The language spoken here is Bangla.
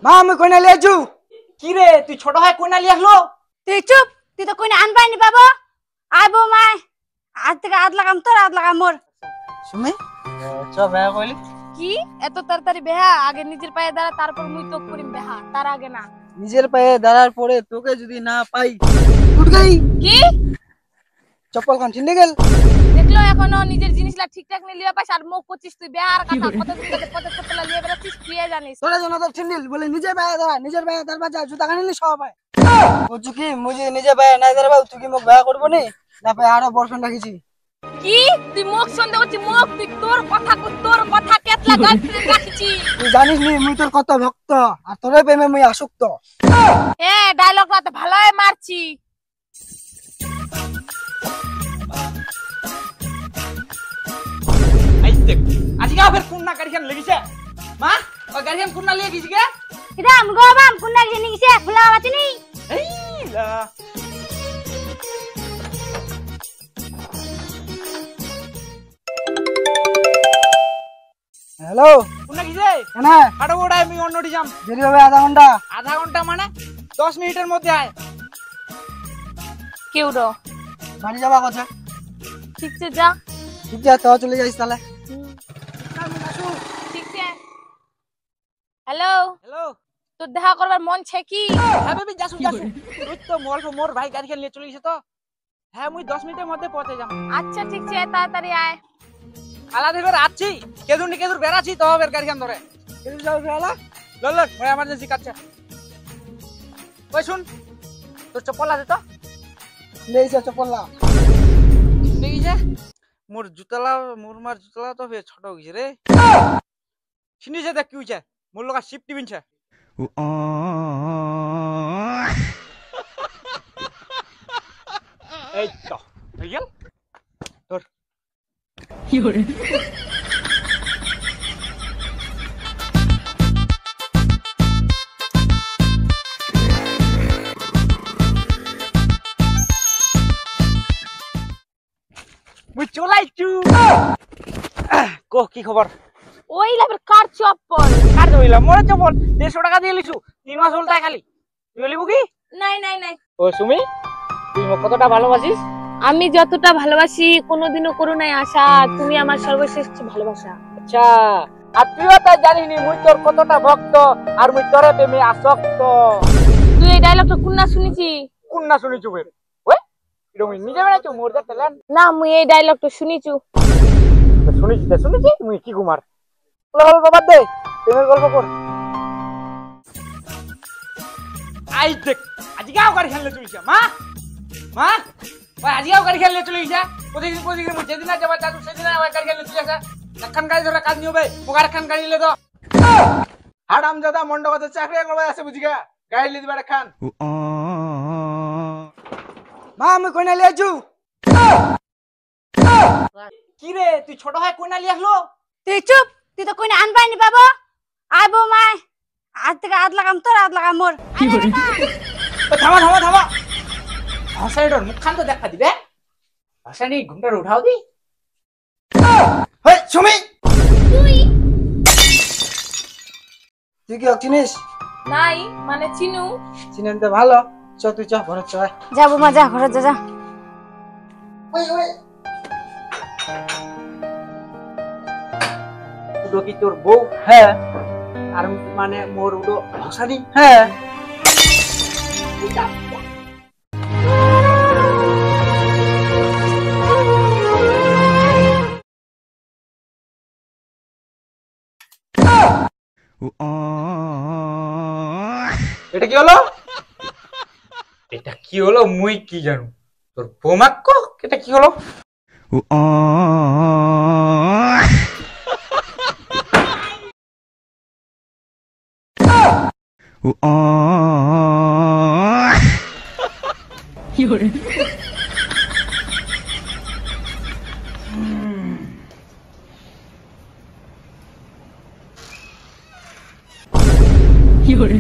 মা আমি কইনা লিয়েছু। কি রে তুই ছোট হয় কইনা লিয়ে আসলো? তুই চুপ, তুই তো কইনা আনবাই নি বাবা। আইবো মাই, আজ থেকে আদ লাগাম তোর আদ লাগাম মোর। সুমি চ ভাই কইলি কি এত তাড়াতাড়ি বেহা? আগে নিজের পায়ে দাঁড়া, তারপর মুই তো করিম বেহা, তার আগে না। নিজের পায়ে দাঁড়ার পরে তোকে যদি না পাই উঠ গই। কি চপ্পল কান ছিন্নে গেল। দেখলো এখনো নিজের জিনিসলা ঠিকঠাক নিয়ে লিয়া পাইছ আর মুখ করছিস তুই বেহার কথা। কতদিন ধরে পথে চপ্পল লিয়ে বেড়াচ্ছিস তুই জানিস। তোরা জন তো ছিন্নিল বলে নিজের পায়ে দাঁড়া, নিজের পায়ে দাঁড়া যা জুতা কানিলি সব হয়। বুঝু কি মুজি নিজের পায়ে নাই দাঁড়াবো তুই কি মুখ ভায়া করবো নি? না পায়ে আরো বর্ষণ রাখিছি। কি তুই মুখ সন্দেহ করছিস? মুখ তুই তোর কথা কেতলা গার্লফ্রেন্ড রাখিছি। তুই জানিস নি মুই তোর কত ভক্ত আর তোর প্রেমে মুই আসক্ত। এ ডায়লগটা তো ভালোই মারছি। এই দেখ আজকে ফের কোন না গাড়িখান লেগেছে। মা ওই গাড়িখান কোন না লিয়ে গেছি কে? ইদাম গোবাম কুন্না গিনি গিছে ফুলা বাতিনি। এই লা হ্যালো কোন না গিছে? কেন হাড়ো ওড়াই আমি অন্যটি যাম। দেরি হবে আধা ঘন্টা। আধা ঘন্টা মানে 10 মিনিটের মধ্যে আয়। কেউ র বাড়ি যাবা কথা ঠিক আছে যা। ঠিক আছে তো চলে যাইস তাহলে। ঠিক আছে। হ্যালো হ্যালো তোর দেখা করবার মন ছে কি? হ্যাঁ বেবি যাসু তুই তো মোর ভাই গাড়িখান নিয়ে চলে গেছে তো। হ্যাঁ মুই 10 মিনিটের মধ্যে পৌঁছে যাম। আচ্ছা ঠিক আছে তাড়াতাড়ি আয়। আলা দেবার আছি কেদুর বেরাছি তো হবে গাড়িখান ধরে। কেউ যাও বেলা লল ভাই এমার্জেন্সি কাটছে। ওই শুন তোর চপ্পল আছে তো? লেইছে চপলা দেখি মোর জুতলা মার জুতলা তো ফে ছোট হইছে রে। শুনিছে দেখ কি হইছে মোর লগা শিফট টিবিনছে। এই তো হই গেল তোর কি হরে মুই চলাইছু। কো কি খবর? ওই লেভেল কার চপ্পল? কার দইলা মোরে চপ্পল 150 টাকা দিয়ে লিছু 3 মাস উল্টায় খালি। তুই লিবু কি? নাই ও সুমি তুই মোক কতটা ভালোবাসিস? আমি যতটা ভালোবাসি কোনোদিনও করো নাই আশা, তুমি আমার সর্বশ্রেষ্ঠ ভালোবাসা। আচ্ছা আর তুইও তাই জানিনি মুই তোর কতটা ভক্ত আর মুই তোর প্রেমে আসক্ত। তুই এই ডায়লগটা কোননা শুনেছি? কোন না শুনিছু বের ওই এরকম নিজে বেড়াইছু মোর দা তেলেন না মুই এই ডায়লগটা শুনেছি। শুনেছি মুই কি কুমার গল্প বাদ দে প্রেমের গল্প কর। আই দেখ আজকেও গাড়ি খেললে চলেছে মা মা ওই আজকেও গাড়ি খেললে চলে গেছে। প্রতিদিন মুই যেদিন না যাবা চাচু সেদিন ওই গাড়ি খেললে চলে গেছে। একখান গাড়ি ধরে কাজ নিও ভাই মুগার খান গাড়ি লে তো হারাম জাদা মন্ডপতে চাকরি করবে আছে বুঝিগা গাড়ি লে দিবা খান। মা আমি কইনা লিয়েছু। কি রে তুই ছোট হয় কইনা লিয়ে আসলো? তুই চুপ, তুই তো কইনা আনবাই নি বাবা। আইবো মাই, আজ থেকে আদ লাগাম তোর আদ লাগাম মোর। কি হরে থামা ভাষানিটার মুখখান তো দেখা দিবে। ভাষানি ঘুমটার উঠাও দি। হেই সুমি তুই কি চিনিস? নাই মানে চিনু। চিনেন তো ভালো চ তুই চ ঘরে চ। যাবো মা যা ঘরে যা। উডো কি তোর বউ? হ্যাঁ আর মানে মোর উডো ভাষানি? হ্যাঁ এটা কি হলো? এটা কি হলো মুই কি জানু? তোর বোমাক্ক এটা কি হলো? কি হরে কি হরে